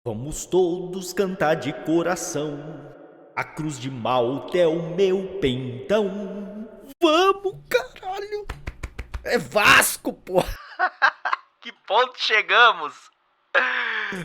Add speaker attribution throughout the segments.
Speaker 1: Vamos todos cantar de coração, a cruz de Malta é o meu pentão. Vamos, caralho! É Vasco, pô!
Speaker 2: Que ponto chegamos?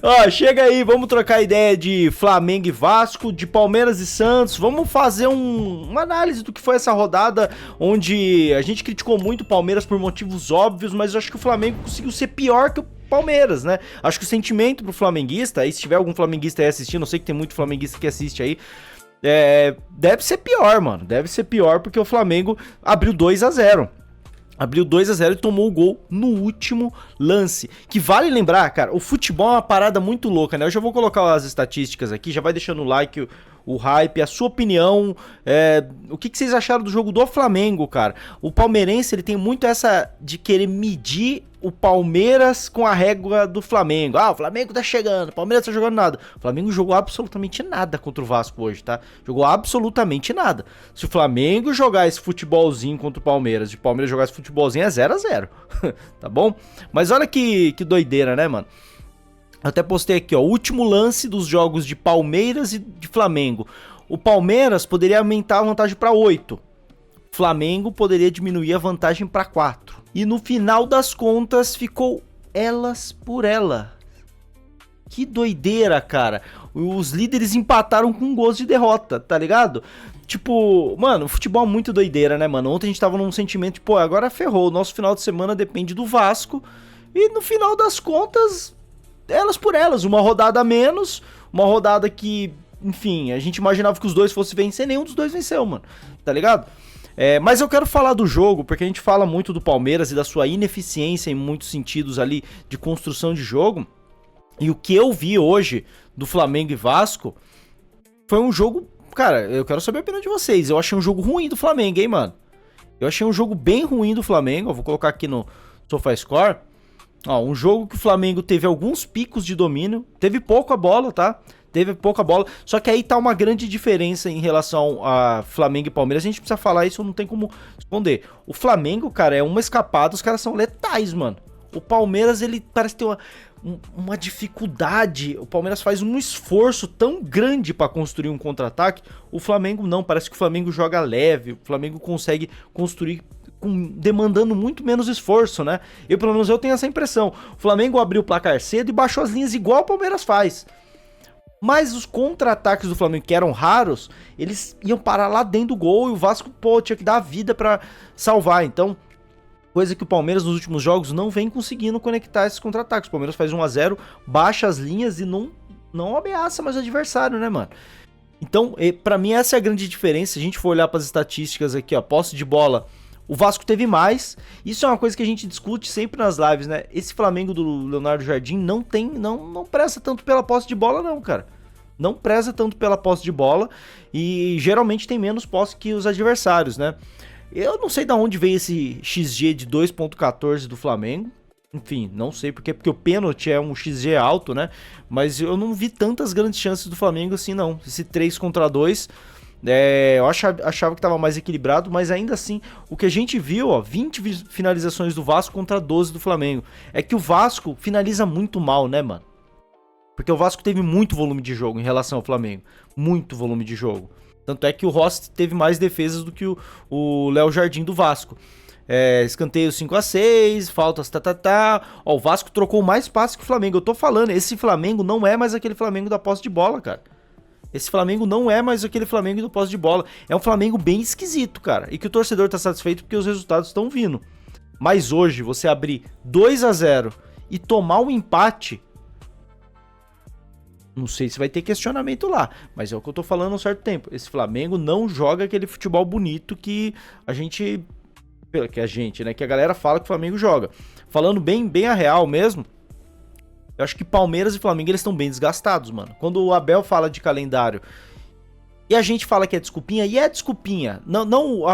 Speaker 1: Ó, chega aí, vamos trocar ideia de Flamengo e Vasco, de Palmeiras e Santos. Vamos fazer uma análise do que foi essa rodada, onde a gente criticou muito o Palmeiras por motivos óbvios, mas eu acho que o Flamengo conseguiu ser pior que o Palmeiras, né? Acho que o sentimento pro flamenguista, aí se tiver algum flamenguista aí assistindo, eu sei que tem muito flamenguista que assiste aí, deve ser pior, mano. Deve ser pior porque o Flamengo abriu 2-0. Abriu 2-0 e tomou o gol no último lance. Que vale lembrar, cara, o futebol é uma parada muito louca, né? Eu já vou colocar as estatísticas aqui, já vai deixando o like, o hype, a sua opinião. O que vocês acharam do jogo do Flamengo, cara? O palmeirense, ele tem muito essa de querer medir o Palmeiras com a régua do Flamengo. Ah, o Flamengo tá chegando, o Palmeiras tá jogando nada. O Flamengo jogou absolutamente nada contra o Vasco hoje, tá? Jogou absolutamente nada. Se o Flamengo jogar esse futebolzinho contra o Palmeiras, e o Palmeiras jogar esse futebolzinho, é 0-0. Tá bom? Mas olha que doideira, né, mano? Eu até postei aqui, ó, o último lance dos jogos de Palmeiras e de Flamengo. O Palmeiras poderia aumentar a vantagem para 8. Flamengo poderia diminuir a vantagem para 4. E no final das contas ficou elas por ela. Que doideira, cara. Os líderes empataram com gols de derrota, tá ligado? Tipo, mano, o futebol é muito doideira, né, mano? Ontem a gente tava num sentimento de, pô, agora ferrou. O nosso final de semana depende do Vasco. E no final das contas, elas por elas. Uma rodada a menos, uma rodada que, enfim, a gente imaginava que os dois fossem vencer, nenhum dos dois venceu, mano. Tá ligado? Mas eu quero falar do jogo, porque a gente fala muito do Palmeiras e da sua ineficiência em muitos sentidos ali de construção de jogo. E o que eu vi hoje do Flamengo e Vasco foi um jogo... Cara, eu quero saber a opinião de vocês. Eu achei um jogo ruim do Flamengo, hein, mano? Eu achei um jogo bem ruim do Flamengo. Eu vou colocar aqui no SofaScore. Ó, um jogo que o Flamengo teve alguns picos de domínio. Teve pouca bola, tá? Teve pouca bola, só que aí tá uma grande diferença em relação a Flamengo e Palmeiras. A gente precisa falar isso, não tem como esconder. O Flamengo, cara, é uma escapada, os caras são letais, mano. O Palmeiras, ele parece ter uma dificuldade. O Palmeiras faz um esforço tão grande pra construir um contra-ataque. O Flamengo não, parece que o Flamengo joga leve, o Flamengo consegue construir demandando muito menos esforço, né? Pelo menos eu tenho essa impressão. O Flamengo abriu o placar cedo e baixou as linhas igual o Palmeiras faz. Mas os contra-ataques do Flamengo, que eram raros, eles iam parar lá dentro do gol e o Vasco, pô, tinha que dar a vida pra salvar. Então, coisa que o Palmeiras nos últimos jogos não vem conseguindo conectar esses contra-ataques. O Palmeiras faz 1-0, baixa as linhas e não ameaça mais o adversário, né, mano? Então, pra mim, essa é a grande diferença. Se a gente for olhar pras estatísticas aqui, ó, posse de bola, o Vasco teve mais. Isso é uma coisa que a gente discute sempre nas lives, né? Esse Flamengo do Leonardo Jardim não preza tanto pela posse de bola, não, cara. Não preza tanto pela posse de bola e geralmente tem menos posse que os adversários, né? Eu não sei de onde veio esse XG de 2.14 do Flamengo. Enfim, não sei porque o pênalti é um XG alto, né? Mas eu não vi tantas grandes chances do Flamengo assim, não. Esse 3-2, eu achava que estava mais equilibrado, mas ainda assim, o que a gente viu, ó, 20 finalizações do Vasco contra 12 do Flamengo. É que o Vasco finaliza muito mal, né, mano? Porque o Vasco teve muito volume de jogo em relação ao Flamengo. Muito volume de jogo. Tanto é que o Rossi teve mais defesas do que o Léo Jardim do Vasco. Escanteio 5-6, faltas Ó, o Vasco trocou mais passes que o Flamengo. Eu tô falando, esse Flamengo não é mais aquele Flamengo da posse de bola, cara. Esse Flamengo não é mais aquele Flamengo do posse de bola. É um Flamengo bem esquisito, cara. E que o torcedor tá satisfeito porque os resultados estão vindo. Mas hoje, você abrir 2-0 e tomar um empate... Não sei se vai ter questionamento lá, mas é o que eu tô falando há um certo tempo. Esse Flamengo não joga aquele futebol bonito que a gente, né, que a galera fala que o Flamengo joga. Falando bem a real mesmo, eu acho que Palmeiras e Flamengo, eles estão bem desgastados, mano. Quando o Abel fala de calendário e a gente fala que é desculpinha, e é desculpinha, não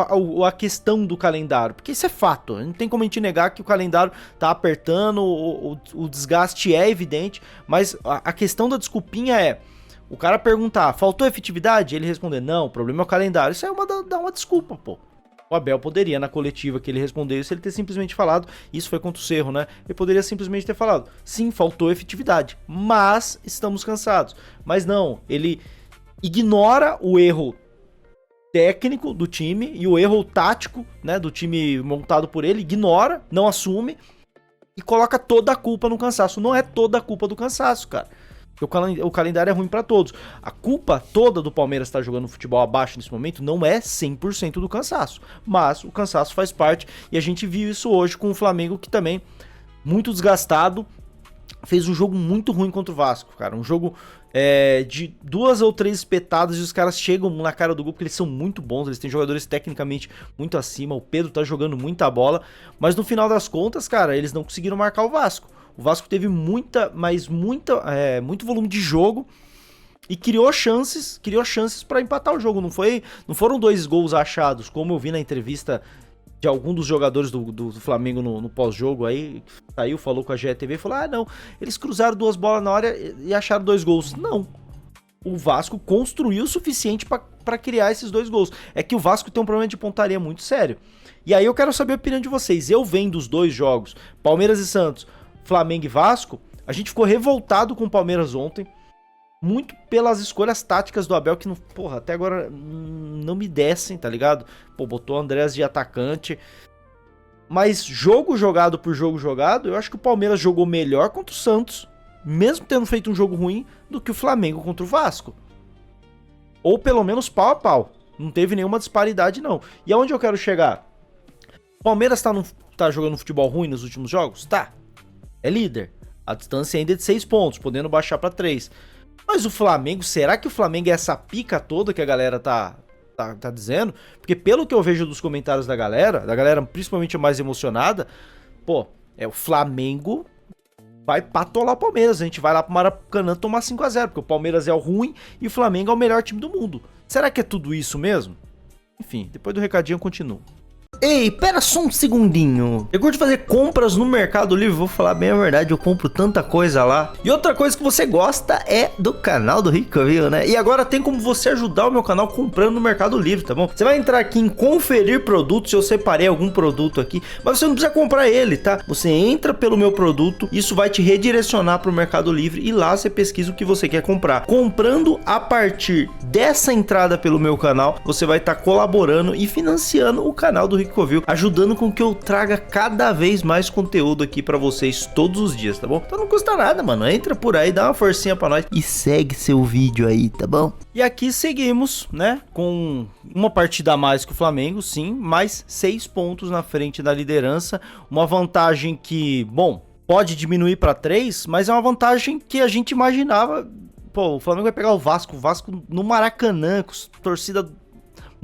Speaker 1: a questão do calendário, porque isso é fato, não tem como a gente negar que o calendário tá apertando, o desgaste é evidente, mas a questão da desculpinha é, o cara perguntar, faltou efetividade? Ele responder, não, o problema é o calendário, isso é uma desculpa, pô. O Abel poderia, na coletiva que ele respondeu isso, ele ter simplesmente falado, isso foi contra o Cerro, né? Ele poderia simplesmente ter falado, sim, faltou efetividade, mas estamos cansados. Mas não, ele ignora o erro técnico do time e o erro tático, né, do time montado por ele, ignora, não assume e coloca toda a culpa no cansaço. Não é toda a culpa do cansaço, cara. O calendário é ruim pra todos. A culpa toda do Palmeiras estar jogando futebol abaixo nesse momento não é 100% do cansaço, mas o cansaço faz parte e a gente viu isso hoje com o Flamengo, que também muito desgastado, fez um jogo muito ruim contra o Vasco, cara. Um jogo de 2 ou 3 espetadas e os caras chegam na cara do gol porque eles são muito bons, eles têm jogadores tecnicamente muito acima, o Pedro tá jogando muita bola, mas no final das contas, cara, eles não conseguiram marcar o Vasco. O Vasco teve muito volume de jogo e criou chances para empatar o jogo. Não foram 2 gols achados, como eu vi na entrevista de algum dos jogadores do Flamengo no pós-jogo aí, saiu, falou com a GTV e falou, não, eles cruzaram 2 bolas na hora e acharam 2 gols. Não, o Vasco construiu o suficiente para criar esses 2 gols. É que o Vasco tem um problema de pontaria muito sério. E aí eu quero saber a opinião de vocês. Eu vendo os 2 jogos, Palmeiras e Santos, Flamengo e Vasco, a gente ficou revoltado com o Palmeiras ontem, muito pelas escolhas táticas do Abel, que não, porra, até agora não me descem, tá ligado? Pô, botou o Andrés de atacante, mas jogo jogado por jogo jogado, eu acho que o Palmeiras jogou melhor contra o Santos, mesmo tendo feito um jogo ruim, do que o Flamengo contra o Vasco. Ou pelo menos pau a pau, não teve nenhuma disparidade não. E aonde eu quero chegar? O Palmeiras tá jogando futebol ruim nos últimos jogos? Tá. É líder. A distância ainda é de 6 pontos, podendo baixar pra 3. Mas o Flamengo, será que o Flamengo é essa pica toda que a galera tá dizendo? Porque pelo que eu vejo dos comentários da galera principalmente a mais emocionada, pô, o Flamengo vai patolar o Palmeiras. A gente vai lá pro Maracanã tomar 5-0, porque o Palmeiras é o ruim e o Flamengo é o melhor time do mundo. Será que é tudo isso mesmo? Enfim, depois do recadinho eu continuo. Ei, pera só um segundinho. Eu gosto de fazer compras no Mercado Livre, vou falar bem a verdade, eu compro tanta coisa lá. E outra coisa que você gosta é do canal do Ricoville, né? E agora tem como você ajudar o meu canal comprando no Mercado Livre, tá bom? Você vai entrar aqui em conferir produtos, eu separei algum produto aqui, mas você não precisa comprar ele, tá? Você entra pelo meu produto, isso vai te redirecionar pro Mercado Livre e lá você pesquisa o que você quer comprar. Comprando a partir dessa entrada pelo meu canal, você vai estar colaborando e financiando o canal do Ricoville, ajudando com que eu traga cada vez mais conteúdo aqui pra vocês todos os dias, tá bom? Então não custa nada, mano. Entra por aí, dá uma forcinha pra nós e segue seu vídeo aí, tá bom? E aqui seguimos, né, com uma partida a mais que o Flamengo, sim, mais 6 pontos na frente da liderança, uma vantagem que, bom, pode diminuir pra 3, mas é uma vantagem que a gente imaginava. Pô, o Flamengo vai pegar o Vasco no Maracanã, com torcida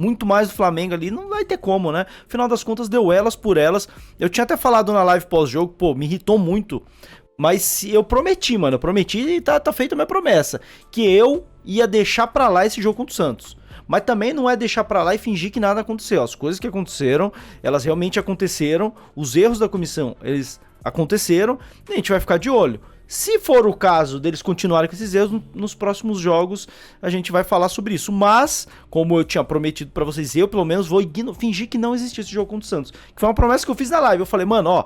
Speaker 1: muito mais do Flamengo ali, não vai ter como, né? Afinal das contas, deu elas por elas. Eu tinha até falado na live pós-jogo, pô, me irritou muito. Mas eu prometi, mano, e tá feita a minha promessa, que eu ia deixar pra lá esse jogo contra o Santos. Mas também não é deixar pra lá e fingir que nada aconteceu. As coisas que aconteceram, elas realmente aconteceram. Os erros da comissão, eles aconteceram. E a gente vai ficar de olho. Se for o caso deles continuarem com esses erros, nos próximos jogos a gente vai falar sobre isso. Mas, como eu tinha prometido pra vocês, eu pelo menos vou fingir que não existiu esse jogo contra o Santos. Que foi uma promessa que eu fiz na live. Eu falei, mano, ó,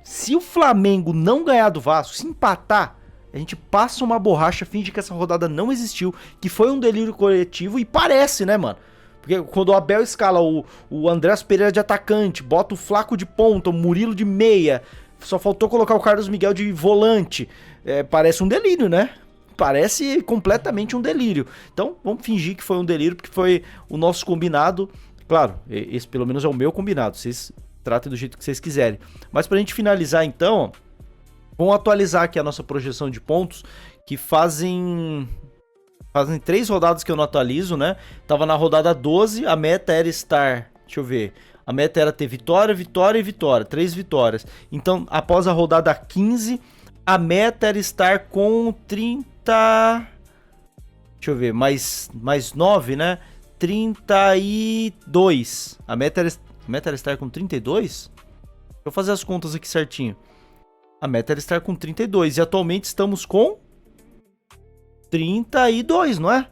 Speaker 1: se o Flamengo não ganhar do Vasco, se empatar, a gente passa uma borracha, finge que essa rodada não existiu, que foi um delírio coletivo e parece, né, mano? Porque quando o Abel escala o Andrés Pereira de atacante, bota o Flaco de ponta, o Murilo de meia, só faltou colocar o Carlos Miguel de volante. Parece um delírio, né? Parece completamente um delírio. Então, vamos fingir que foi um delírio, porque foi o nosso combinado. Claro, esse pelo menos é o meu combinado. Vocês tratem do jeito que vocês quiserem. Mas pra gente finalizar, então, vamos atualizar aqui a nossa projeção de pontos, que fazem 3 rodadas que eu não atualizo, né? Tava na rodada 12, a meta era estar... Deixa eu ver... A meta era ter vitória, vitória e vitória. 3 vitórias. Então, após a rodada 15, a meta era estar com 30... Deixa eu ver, mais 9, né? 32. A meta era estar com 32? Deixa eu fazer as contas aqui certinho. A meta era estar com 32. E atualmente estamos com 32, não é?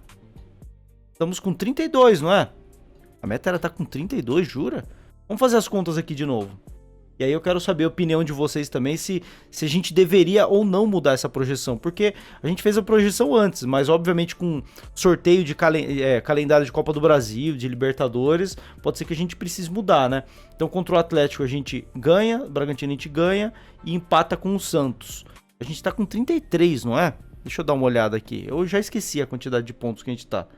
Speaker 1: Estamos com 32, não é? A meta era estar com 32, jura? Vamos fazer as contas aqui de novo. E aí eu quero saber a opinião de vocês também, se a gente deveria ou não mudar essa projeção. Porque a gente fez a projeção antes, mas obviamente com sorteio de calendário de Copa do Brasil, de Libertadores, pode ser que a gente precise mudar, né? Então contra o Atlético a gente ganha, o Bragantino a gente ganha e empata com o Santos. A gente tá com 33, não é? Deixa eu dar uma olhada aqui. Eu já esqueci a quantidade de pontos que a gente tá.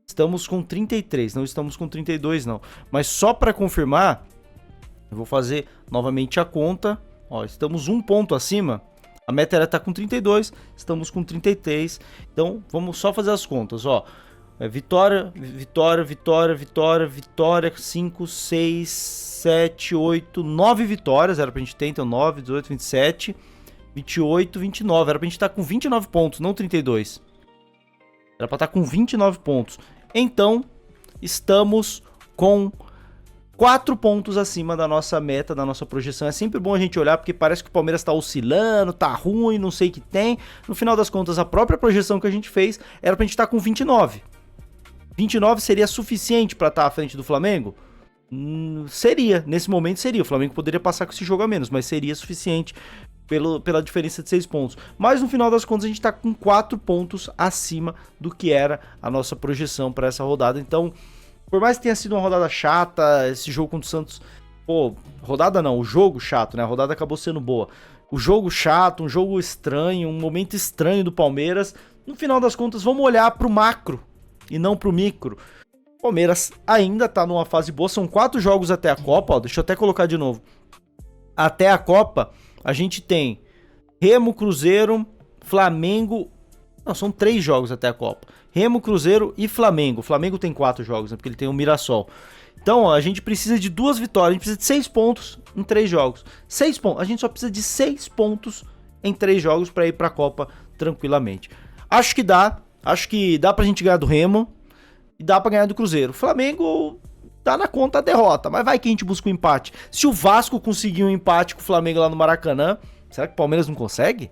Speaker 1: Estamos com 33, não estamos com 32 não. Mas só para confirmar... Eu vou fazer novamente a conta. Ó, estamos um ponto acima. A meta era estar com 32, estamos com 33. Então, vamos só fazer as contas, ó. Vitória, 5, 6, 7, 8, 9 vitórias. Era pra gente ter, então 9, 18, 27, 28, 29. Era pra gente estar com 29 pontos, não 32. Era pra estar com 29 pontos. Então, estamos com 4 pontos acima da nossa meta, da nossa projeção. É sempre bom a gente olhar, porque parece que o Palmeiras tá oscilando, tá ruim, não sei o que tem. No final das contas, a própria projeção que a gente fez era pra gente estar com 29. 29 seria suficiente pra estar à frente do Flamengo? Seria, nesse momento seria. O Flamengo poderia passar com esse jogo a menos, mas seria suficiente pela diferença de 6 pontos. Mas no final das contas, a gente tá com 4 pontos acima do que era a nossa projeção para essa rodada. Então, por mais que tenha sido uma rodada chata, esse jogo contra o Santos... Pô, rodada não, o jogo chato, né? A rodada acabou sendo boa. O jogo chato, um jogo estranho, um momento estranho do Palmeiras. No final das contas, vamos olhar pro macro e não pro micro. O Palmeiras ainda tá numa fase boa. São 4 jogos até a Copa, ó. Deixa eu até colocar de novo. Até a Copa, a gente tem Remo, Cruzeiro, Flamengo... Não, são 3 jogos até a Copa. Remo, Cruzeiro e Flamengo. O Flamengo tem 4 jogos, né? Porque ele tem o Mirassol. Então, ó, a gente precisa de 2 vitórias. A gente precisa de 6 pontos em 3 jogos. 6 pontos. A gente só precisa de 6 pontos em 3 jogos para ir pra Copa tranquilamente. Acho que dá. Acho que dá pra gente ganhar do Remo. E dá pra ganhar do Cruzeiro. O Flamengo tá na conta a derrota. Mas vai que a gente busca um empate. Se o Vasco conseguir um empate com o Flamengo lá no Maracanã, será que o Palmeiras não consegue?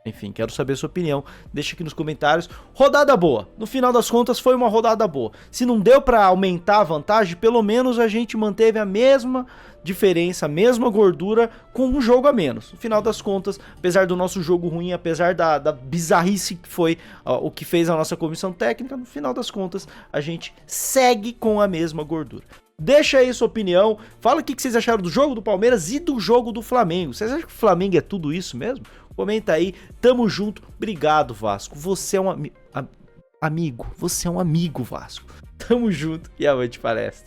Speaker 1: Enfim, quero saber a sua opinião, deixa aqui nos comentários. Rodada boa, no final das contas foi uma rodada boa. Se não deu pra aumentar a vantagem, pelo menos a gente manteve a mesma diferença, a mesma gordura com um jogo a menos. No final das contas, apesar do nosso jogo ruim, apesar da bizarrice que foi o que fez a nossa comissão técnica, no final das contas a gente segue com a mesma gordura. Deixa aí sua opinião, fala o que vocês acharam do jogo do Palmeiras e do jogo do Flamengo. Vocês acham que o Flamengo é tudo isso mesmo? Comenta aí, tamo junto, obrigado Vasco, você é um amigo, você é um amigo Vasco. Tamo junto e avante palestra.